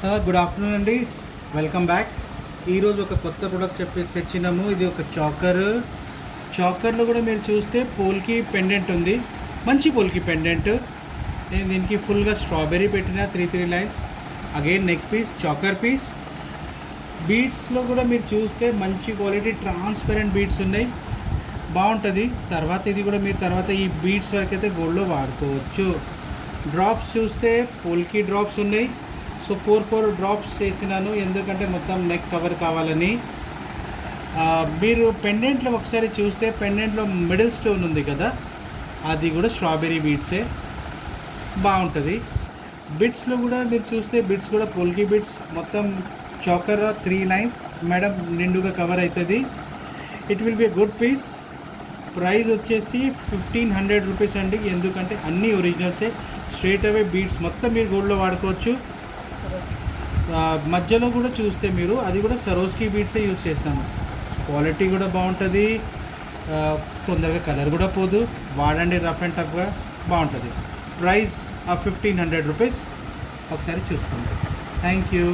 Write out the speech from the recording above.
Good afternoon అండి. Welcome back. ఈరోజు ఒక కొత్త ప్రోడక్ట్ తెచ్చినాము. ఇది ఒక చాకర్లో కూడా మీరు చూస్తే పోల్కి పెండెంట్ ఉంది. మంచి పోల్కి పెండెంట్. నేను దీనికి ఫుల్గా స్ట్రాబెర్రీ పెట్టిన 3 lines. Again neck piece, choker piece. బీడ్స్లో కూడా మీరు చూస్తే మంచి క్వాలిటీ ట్రాన్స్పరెంట్ బీడ్స్ ఉన్నాయి, బాగుంటుంది. తర్వాత ఇది కూడా మీరు తర్వాత ఈ బీడ్స్ వరకు అయితే గోల్డ్లో వాడుకోవచ్చు. డ్రాప్స్ చూస్తే పోల్కి డ్రాప్స్ ఉన్నాయి. సో 4 డ్రాప్స్ చేసినాను, ఎందుకంటే మొత్తం నెక్ కవర్ కావాలని. మీరు పెండెంట్లో ఒకసారి చూస్తే పెండెంట్లో మిడిల్ స్టోన్ ఉంది కదా, అది కూడా స్ట్రాబెర్రీ బీడ్సే, బాగుంటుంది. బిట్స్లో కూడా మీరు చూస్తే బిట్స్ కూడా పోల్కి బిట్స్, మొత్తం చాకర్ 3 లైన్స్ మేడం నిండుగా కవర్ అవుతుంది. It will be a good piece. Price వచ్చేసి 1500 రూపీస్ అండి, ఎందుకంటే అన్నీ ఒరిజినల్సే. స్ట్రేట్ అవే బీడ్స్ మొత్తం మీరు గోల్డ్లో వాడుకోవచ్చు. మధ్యలో కూడా చూస్తే మీరు అది కూడా సరోస్కి బీడ్సే యూజ్ చేసినాము. క్వాలిటీ కూడా బాగుంటుంది, తొందరగా కలర్ కూడా పోదు. వాడండి, రఫ్ అండ్ టఫ్గా బాగుంటుంది. Price 1500 rupees. ఒకసారి చూసుకోండి. Thank you.